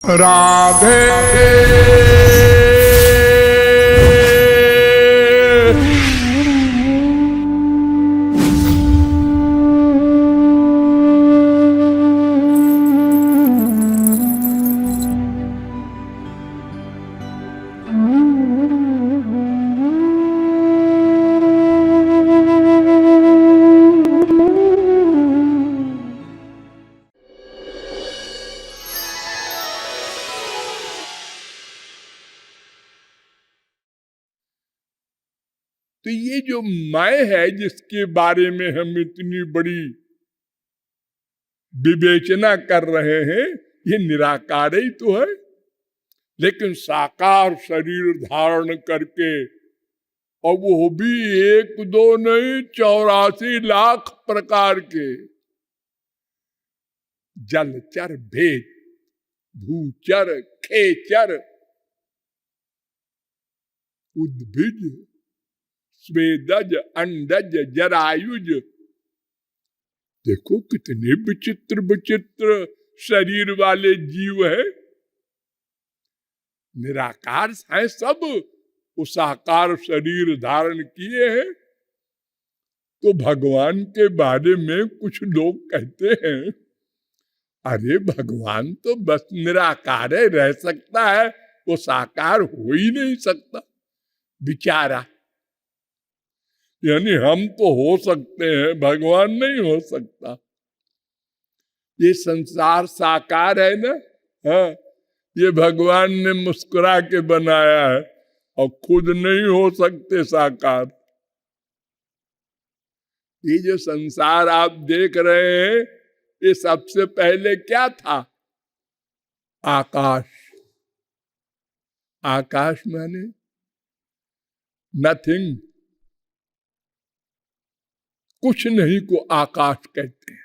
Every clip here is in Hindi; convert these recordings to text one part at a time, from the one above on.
राधे तो ये जो मैं है जिसके बारे में हम इतनी बड़ी विवेचना कर रहे हैं, ये निराकार ही तो है। लेकिन साकार शरीर धारण करके, और वो भी एक दो नहीं 84 लाख प्रकार के, जलचर भेद भूचर खेचर उद्भिज स्वेदज अंडज जरायुज, देखो कितने विचित्र विचित्र शरीर वाले जीव है। निराकार है सब, वो साकार शरीर धारण किए हैं। तो भगवान के बारे में कुछ लोग कहते हैं, अरे भगवान तो बस निराकार है, रह सकता है, वो साकार हो ही नहीं सकता बेचारा। यानी हम तो हो सकते हैं, भगवान नहीं हो सकता। ये संसार साकार है ना, हाँ, ये भगवान ने मुस्कुरा के बनाया है, और खुद नहीं हो सकते साकार। ये जो संसार आप देख रहे हैं, ये सबसे पहले क्या था? आकाश। आकाश माने नथिंग, कुछ नहीं को आकाश कहते हैं।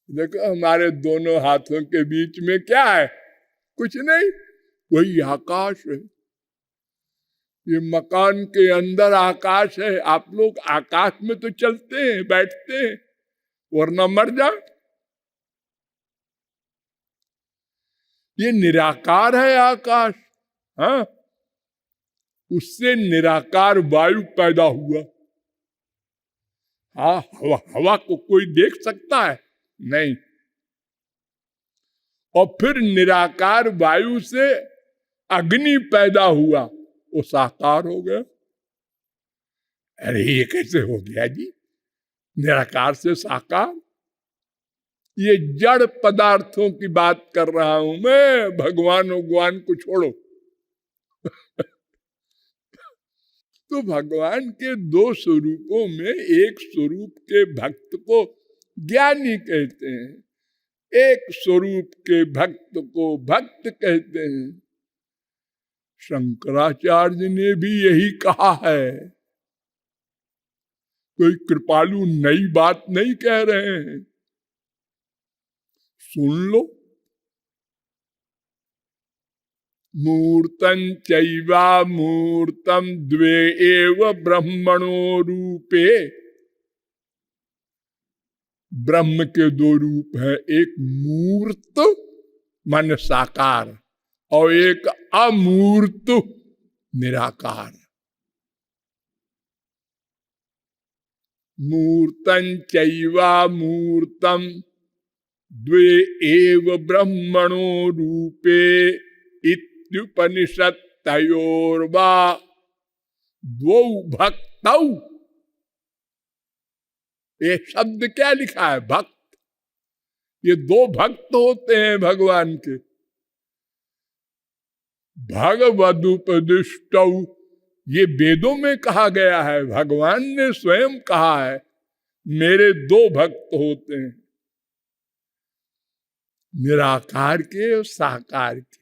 देखो हमारे दोनों हाथों के बीच में क्या है? कुछ नहीं, वही आकाश है। ये मकान के अंदर आकाश है। आप लोग आकाश में तो चलते हैं, बैठते हैं, वरना मर जाए। ये निराकार है आकाश। हाँ, उससे निराकार वायु पैदा हुआ। हाँ, हवा को कोई देख सकता है? नहीं। और फिर निराकार वायु से अग्नि पैदा हुआ, वो साकार हो गया। अरे ये कैसे हो गया जी? निराकार से साकार। ये जड़ पदार्थों की बात कर रहा हूं मैं, भगवान भगवान को छोड़ो। तो भगवान के दो स्वरूपों में एक स्वरूप के भक्त को ज्ञानी कहते हैं, एक स्वरूप के भक्त को भक्त कहते हैं। शंकराचार्य ने भी यही कहा है। कोई कृपालु नई बात नहीं कह रहे हैं, सुन लो। मूर्तं चैवा मूर्तम द्वे एव ब्रह्मणो रूपे। ब्रह्म के दो रूप है, एक मूर्त मन साकार, और एक अमूर्त निराकार। मूर्तं चैवा मूर्तम द्वे एव ब्रह्मणो रूपे इत्युपनिषत् तयोर्वा द्वौ भक्तौ। ये शब्द क्या लिखा है? भक्त। ये दो भक्त होते हैं भगवान के। भगवदुपदिष्टौ, ये वेदों में कहा गया है, भगवान ने स्वयं कहा है, मेरे दो भक्त होते हैं, निराकार के और साकार के।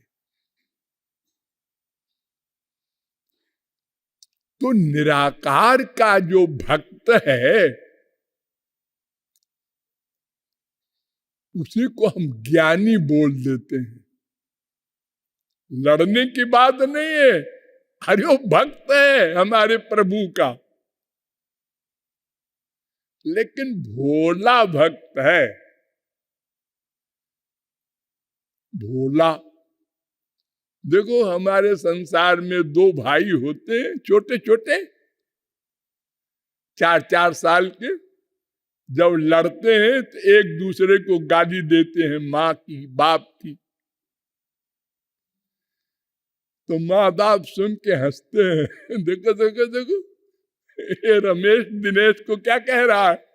तो निराकार का जो भक्त है, उसी को हम ज्ञानी बोल देते हैं। लड़ने की बात नहीं है, अरे वो भक्त है हमारे प्रभु का, लेकिन भोला भक्त है। भोला देखो हमारे संसार में दो भाई होते हैं छोटे छोटे, 4-4 साल के। जब लड़ते हैं तो एक दूसरे को गाली देते हैं, माँ की बाप की। तो माँ बाप सुन के हंसते हैं। देखो देखो देखो, ये रमेश दिनेश को क्या कह रहा है।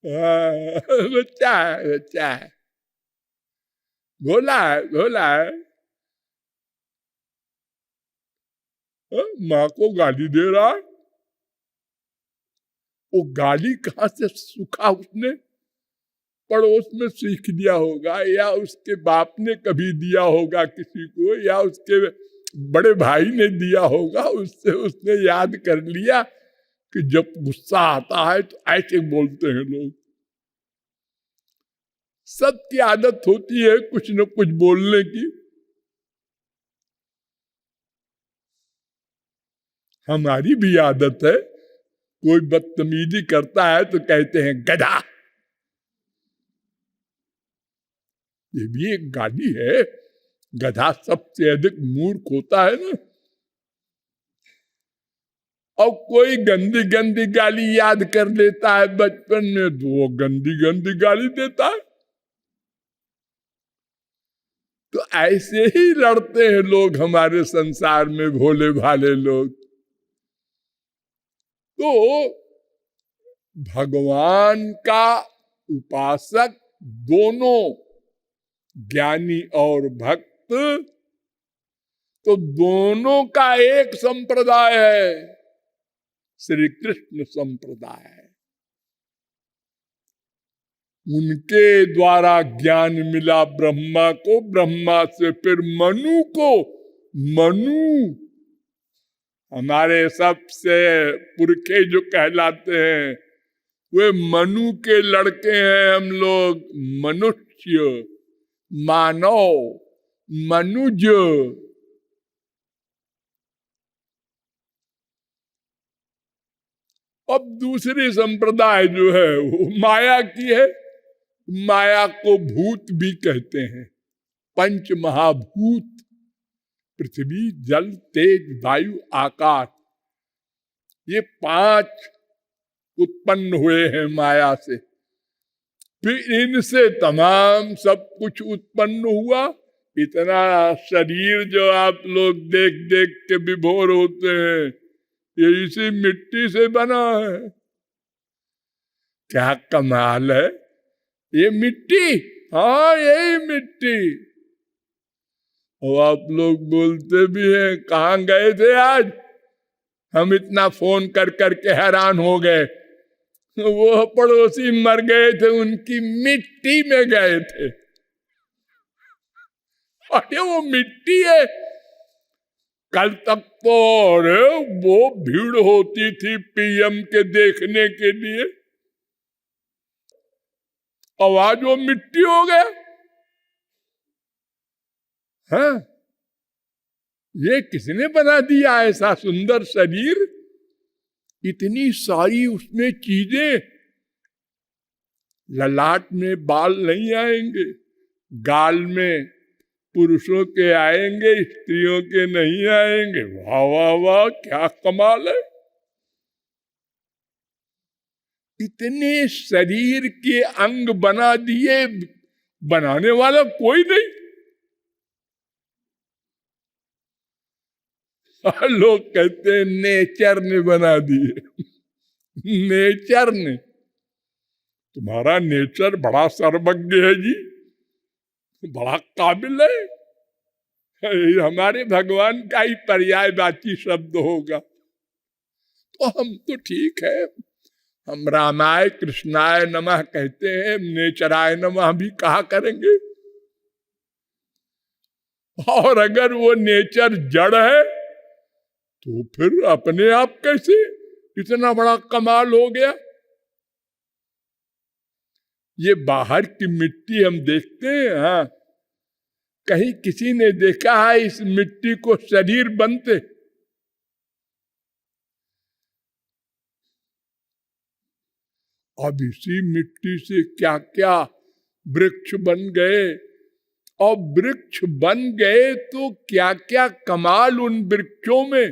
बच्चा है, बच्चा है, भोला है, भोला है। माँ को गाली दे रहा है। वो गाली कहां से सूखा, उसने पड़ोस में सीख लिया होगा, या उसके बाप ने कभी दिया होगा किसी को, या उसके बड़े भाई ने दिया होगा। उससे उसने याद कर लिया कि जब गुस्सा आता है तो ऐसे बोलते हैं लोग। सबकी आदत होती है कुछ न कुछ बोलने की। हमारी भी आदत है, कोई बदतमीजी करता है तो कहते हैं गधा। ये भी एक गाली है। गधा सबसे अधिक मूर्ख होता है ना। और कोई गंदी गंदी गाली याद कर लेता है बचपन में, तो वो गंदी गंदी गाली देता है। तो ऐसे ही लड़ते हैं लोग हमारे संसार में, भोले भाले लोग। तो भगवान का उपासक दोनों, ज्ञानी और भक्त, तो दोनों का एक संप्रदाय है, श्री कृष्ण संप्रदाय है। उनके द्वारा ज्ञान मिला ब्रह्मा को, ब्रह्मा से फिर मनु को। मनु हमारे सबसे पुरखे जो कहलाते हैं, वे मनु के लड़के हैं हम लोग। मनुष्य, मानव, मनुज। अब दूसरी संप्रदाय जो है वो माया की है। माया को भूत भी कहते हैं। पंच महाभूत, पृथ्वी, जल, तेज, वायु, आकाश, ये 5 उत्पन्न हुए हैं माया से। फिर इनसे तमाम सब कुछ उत्पन्न हुआ। इतना शरीर जो आप लोग देख देख के विभोर होते हैं, ये इसी मिट्टी से बना है। क्या कमाल है। ये मिट्टी, हाँ यही मिट्टी। और आप लोग बोलते भी हैं कहाँ गए थे आज, हम इतना फोन कर करके हैरान हो गए। वो पड़ोसी मर गए थे, उनकी मिट्टी में गए थे। अरे वो मिट्टी है। कल तक तो अरे वो भीड़ होती थी पीएम के देखने के लिए, अब आज वो मिट्टी हो गया। हाँ, ये किसने बना दिया ऐसा सुंदर शरीर, इतनी सारी उसमें चीजें। ललाट में बाल नहीं आएंगे, गाल में पुरुषों के आएंगे, स्त्रियों के नहीं आएंगे। वाह वाह वाह, क्या कमाल है। इतने शरीर के अंग बना दिए, बनाने वाला कोई नहीं। लोग कहते हैं नेचर ने बना दिए। नेचर ने, तुम्हारा नेचर बड़ा सर्वज्ञ है जी, बड़ा काबिल है। हमारे भगवान का ही पर्यायवाची शब्द होगा। तो हम तो ठीक है, हम रामाय कृष्णाय नमः कहते हैं, नेचराय नमः भी कहा करेंगे। और अगर वो नेचर जड़ है तो फिर अपने आप कैसे इतना बड़ा कमाल हो गया। ये बाहर की मिट्टी हम देखते हैं, हाँ, कहीं किसी ने देखा है इस मिट्टी को शरीर बनते? अब इसी मिट्टी से क्या क्या वृक्ष बन गए, और वृक्ष बन गए तो क्या क्या कमाल उन वृक्षों में,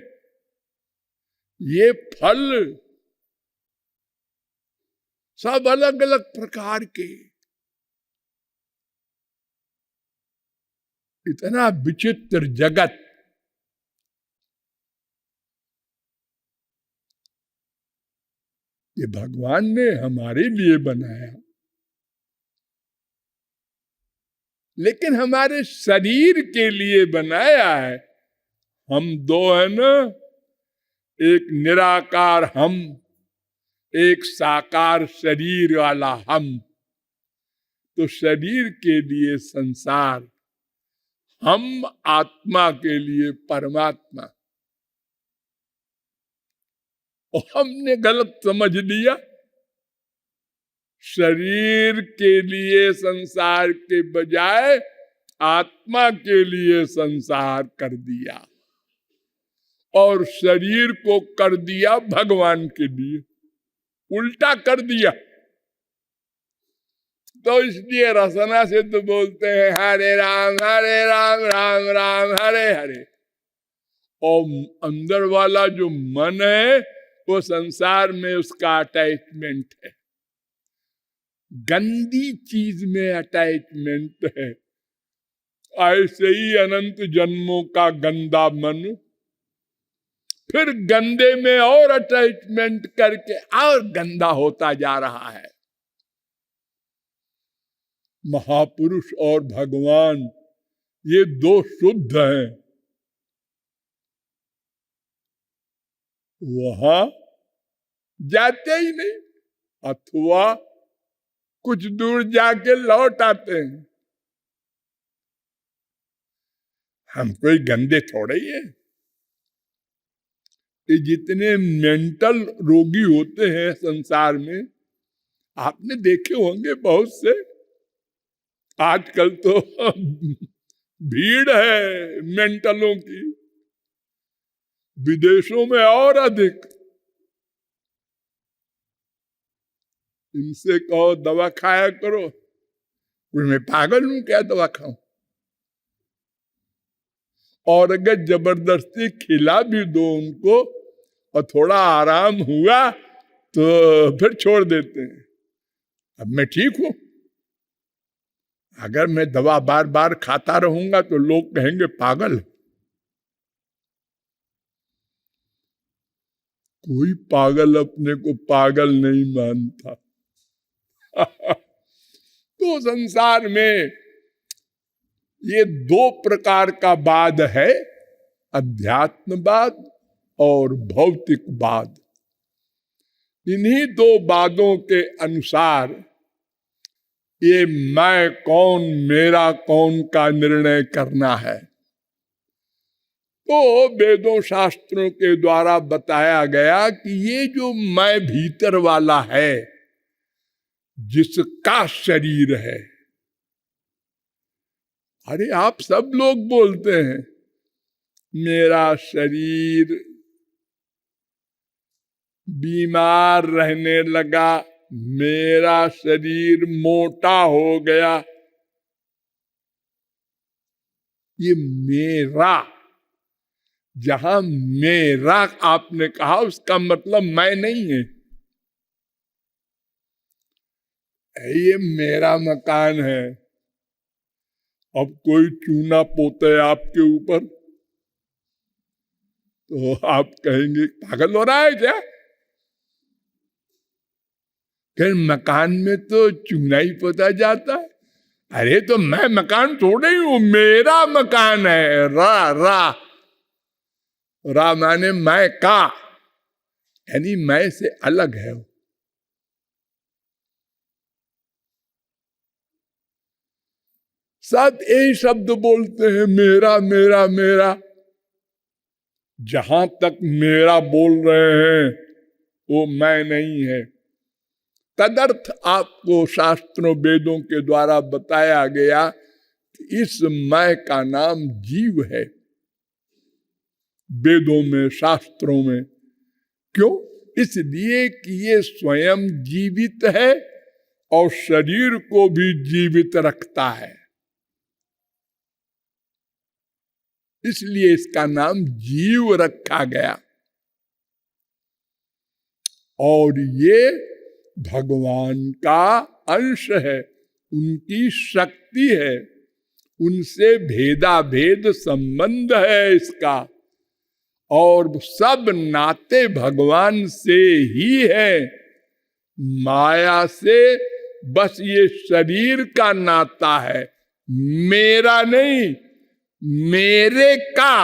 ये फल सब अलग अलग प्रकार के, इतना विचित्र जगत। ये भगवान ने हमारे लिए बनाया, लेकिन हमारे शरीर के लिए बनाया है। हम दो है ना, एक निराकार हम, एक साकार शरीर वाला हम। तो शरीर के लिए संसार, हम आत्मा के लिए परमात्मा। और हमने गलत समझ लिया, शरीर के लिए संसार के बजाय आत्मा के लिए संसार कर दिया, और शरीर को कर दिया भगवान के लिए, उल्टा कर दिया। तो इसलिए रसना से तो बोलते हैं हरे राम राम राम हरे हरे। और अंदर वाला जो मन है वो संसार में उसका अटैचमेंट है, गंदी चीज में अटैचमेंट है। ऐसे ही अनंत जन्मों का गंदा मन फिर गंदे में और अटैचमेंट करके और गंदा होता जा रहा है। महापुरुष और भगवान ये दो शुद्ध हैं, वहां जाते ही नहीं, अथवा कुछ दूर जाके लौट आते हैं। हम कोई गंदे थोड़े ही है। ये जितने मेंटल रोगी होते हैं संसार में, आपने देखे होंगे बहुत से। आजकल तो भीड़ है मेंटलों की, विदेशों में और अधिक। इनसे कहो दवा खाया करो, मैं पागल हूं क्या दवा खाऊं? और अगर जबरदस्ती खिला भी दो उनको और थोड़ा आराम हुआ तो फिर छोड़ देते हैं। अब मैं ठीक हूं, अगर मैं दवा बार बार खाता रहूंगा तो लोग कहेंगे पागल। कोई पागल अपने को पागल नहीं मानता। तो संसार में ये दो प्रकार का वाद है, अध्यात्मवाद और भौतिकवाद। इन्हीं दो वादों के अनुसार ये मैं कौन मेरा कौन का निर्णय करना है। तो वेदों शास्त्रों के द्वारा बताया गया कि ये जो मैं भीतर वाला है, जिसका शरीर है। अरे आप सब लोग बोलते हैं मेरा शरीर बीमार रहने लगा, मेरा शरीर मोटा हो गया। ये मेरा, जहां मेरा आपने कहा उसका मतलब मैं नहीं है। ये मेरा मकान है, अब कोई चूना पोते आपके ऊपर तो आप कहेंगे पागल हो रहा है क्या? कि मकान में तो चूना ही पोता जाता है। अरे तो मैं मकान थोड़े ही हूं, मेरा मकान है। रा माने मैं का, यानी मैं से अलग है। सब यही शब्द बोलते हैं मेरा मेरा मेरा। जहां तक मेरा बोल रहे हैं वो मैं नहीं है। तदर्थ आपको शास्त्रों वेदों के द्वारा बताया गया कि इस मैं का नाम जीव है। वेदों में शास्त्रों में क्यों? इसलिए कि ये स्वयं जीवित है और शरीर को भी जीवित रखता है। इसलिए इसका नाम जीव रखा गया। और ये भगवान का अंश है, उनकी शक्ति है, उनसे भेदा भेद संबंध है इसका। और सब नाते भगवान से ही है, माया से बस ये शरीर का नाता है, मेरा नहीं, मेरे का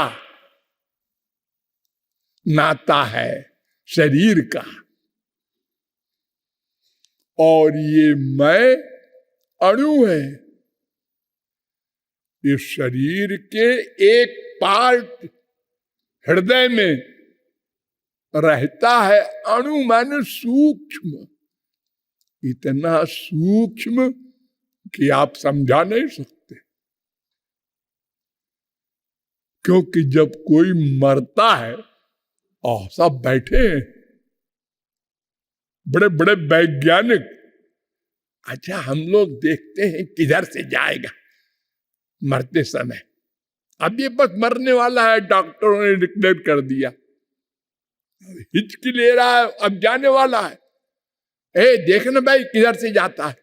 नाता है शरीर का। और ये मैं अणु है, ये शरीर के एक पार्ट हृदय में रहता है। अणु माने सूक्ष्म, इतना सूक्ष्म कि आप समझा नहीं सकते। क्योंकि जब कोई मरता है और सब बैठे हैं बड़े बड़े वैज्ञानिक, अच्छा हम लोग देखते हैं किधर से जाएगा मरते समय, अब ये बस मरने वाला है, डॉक्टरों ने डिक्लेयर कर दिया, हिचकी ले रहा है, अब जाने वाला है। देखना भाई किधर से जाता है,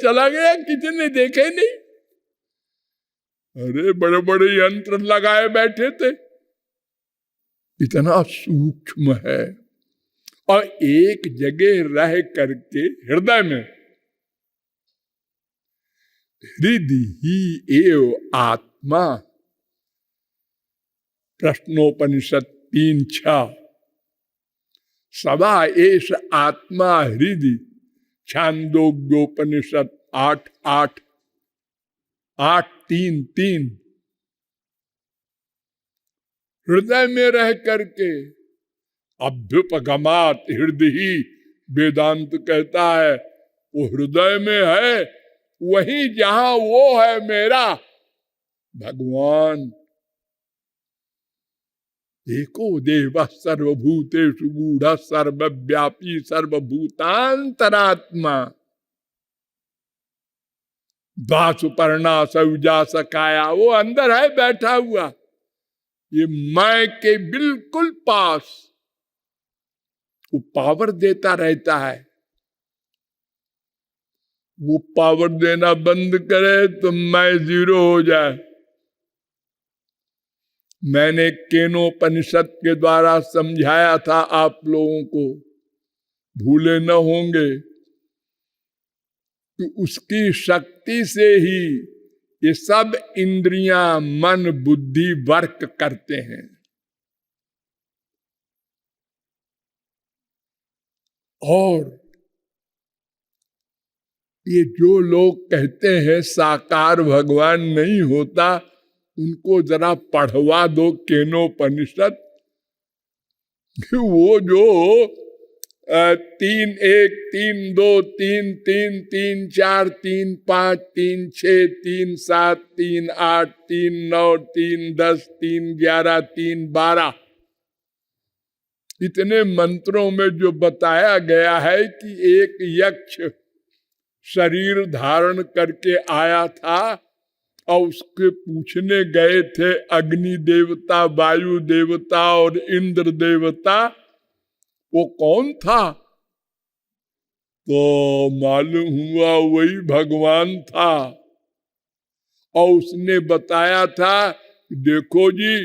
चला गया, किसी ने देखे नहीं। अरे बड़े बड़े यंत्र लगाए बैठे थे, इतना सूक्ष्म है। और एक जगह रह करके हृदय में, हृदय ही एव आत्मा, प्रश्नोपनिषद 3:6, सदा एष आत्मा हृदय, छांदोग्योपनिषद 8:8, 8:3:3। हृदय में रह करके, अभ्युपगमात हृदय ही वेदांत कहता है, वो हृदय में है, वही जहां वो है मेरा भगवान। एको देव सर्वभूतेषु गूढ़ सर्वव्यापी सर्वभूतांतरात्मा, द्वासुपर्णा सौजा सकाया, वो अंदर है बैठा हुआ, ये मैं के बिल्कुल पास। वो पावर देता रहता है, वो पावर देना बंद करे तो मैं जीरो हो जाए। मैंने केनोपनिषद के द्वारा समझाया था आप लोगों को, भूले न होंगे, कि उसकी शक्ति से ही ये सब इंद्रियां, मन, बुद्धि वर्क करते हैं। और ये जो लोग कहते हैं साकार भगवान नहीं होता, उनको जरा पढ़वा दो केनोपनिषद। वो जो 3 1 3 2 3 3 3 4 3 5 3 6 3 7 3 8 3 9 3 10 3 11 3 12 इतने मंत्रों में जो बताया गया है कि एक यक्ष शरीर धारण करके आया था और उसके पूछने गए थे अग्नि देवता, वायु देवता और इंद्र देवता, वो कौन था? तो मालूम हुआ वही भगवान था। और उसने बताया था, देखो जी,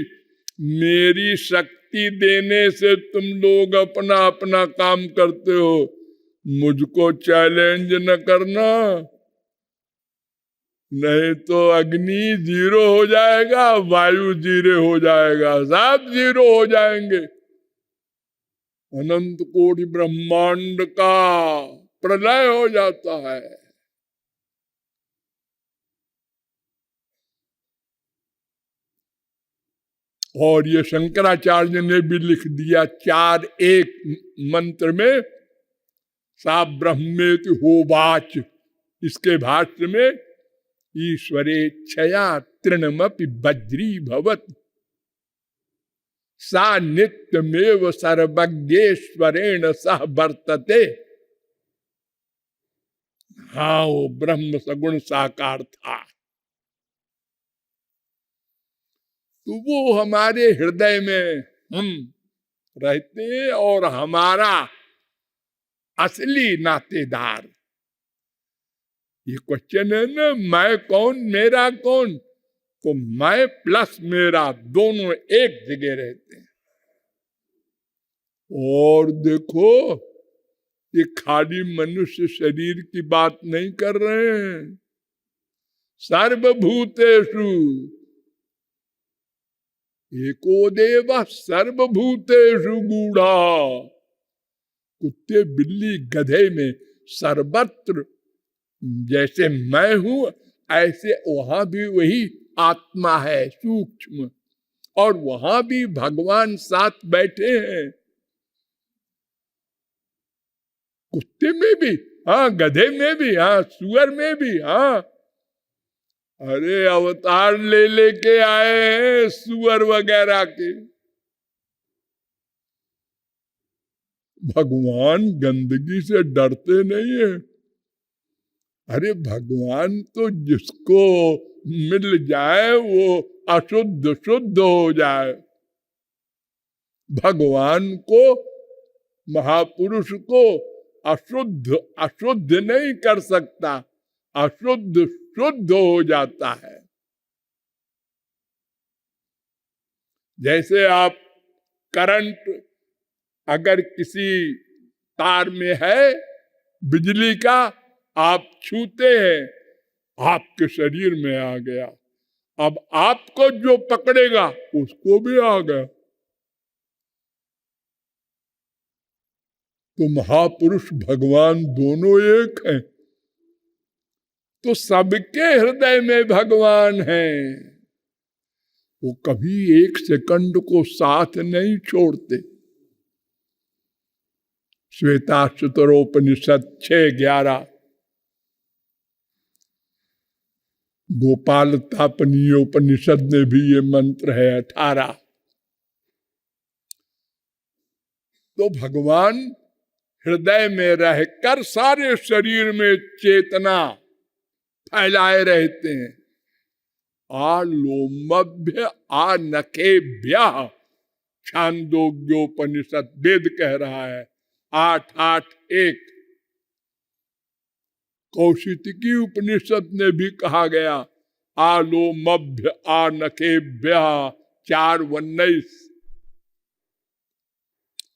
मेरी शक्ति देने से तुम लोग अपना अपना काम करते हो, मुझको चैलेंज न करना, नहीं तो अग्नि जीरो हो जाएगा, वायु जीरो हो जाएगा, सब जीरो हो जाएंगे। अनंत कोटि ब्रह्मांड का प्रलय हो जाता है। और ये शंकराचार्य ने भी लिख दिया 4:1 मंत्र में, सा ब्रह्मेति होवाच, इसके भाष्य में, ईश्वरेच्छया तृणमपि वज्री भवत, सा नित्यमेव सर्वज्ञेश्वरेण सह वर्तते। हाँ, वो ब्रह्म सगुण साकार था। तो वो हमारे हृदय में हम रहते हैं और हमारा असली नातेदार। ये क्वेश्चन है ना, मैं कौन मेरा कौन, तो मैं प्लस मेरा दोनों एक जगह रहते हैं। और देखो, ये खाली मनुष्य शरीर की बात नहीं कर रहे हैं। सर्वभूतेषु एको देव सर्वभूतेषु गूढ़ा। कुत्ते बिल्ली गधे में सर्वत्र जैसे मैं हूं, ऐसे वहां भी वही आत्मा है सूक्ष्म, और वहां भी भगवान साथ बैठे हैं। कुत्ते में भी, हाँ, गधे में भी, हाँ, सुअर में भी, हाँ। अरे अवतार ले लेके आए हैं सुअर वगैरह के। भगवान गंदगी से डरते नहीं है। अरे भगवान तो जिसको मिल जाए वो अशुद्ध शुद्ध हो जाए। भगवान को, महापुरुष को अशुद्ध अशुद्ध नहीं कर सकता, अशुद्ध शुद्ध हो जाता है। जैसे आप करंट अगर किसी तार में है बिजली का, आप छूते हैं, आपके शरीर में आ गया। अब आपको जो पकड़ेगा उसको भी आ गया। तो महापुरुष भगवान दोनों एक हैं। तो सबके हृदय में भगवान है। वो कभी एक सेकंड को साथ नहीं छोड़ते। श्वेताश्वतरोपनिषद 6:11, गोपाल तापनीयोपनिषद में भी ये मंत्र है 18। तो भगवान हृदय में रहकर सारे शरीर में चेतना फैलाए रहते हैं। आलोमभ्य आनखेभ्य, छांदोग्योपनिषद वेद कह रहा है 8:8:1। कौशिकी उपनिषद में भी कहा गया आलोमभ्य आनखेभ्य 4:19।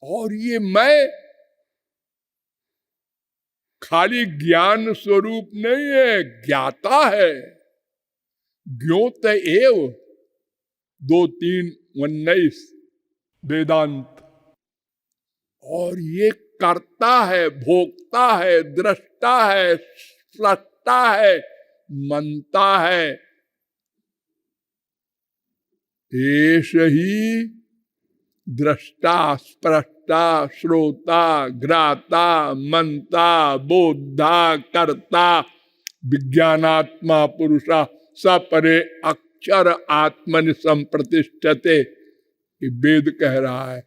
और ये मैं खाली ज्ञान स्वरूप नहीं है, ज्ञाता है। ज्ञोत एव 2:3:19 वेदांत। और ये करता है, भोगता है, दृष्टा है, स्रष्टा है, मनता है। एष ही दृष्टा स्पृष्टा श्रोता ग्राता मनता बोधा कर्ता विज्ञानात्मा पुरुषा सपरे अक्षर आत्मनि संप्रतिष्ठते। ये वेद कह रहा है।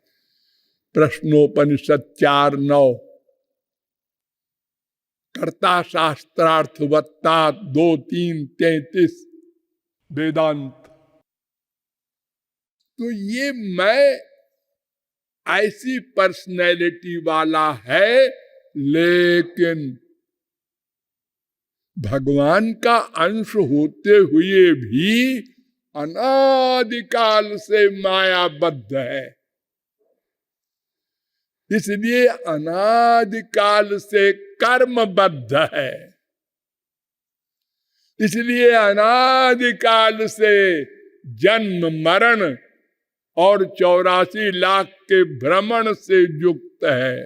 प्रश्नोपनिषद 4:9। कर्ता शास्त्रार्थवत्ता 2:3:33 वेदांत। तो ये मैं ऐसी पर्सनैलिटी वाला है, लेकिन भगवान का अंश होते हुए भी अनादिकाल से मायाबद्ध है। इसलिए अनादिकाल से कर्मबद्ध है। इसलिए अनादिकाल से जन्म मरण और 84 लाख के भ्रमण से युक्त है।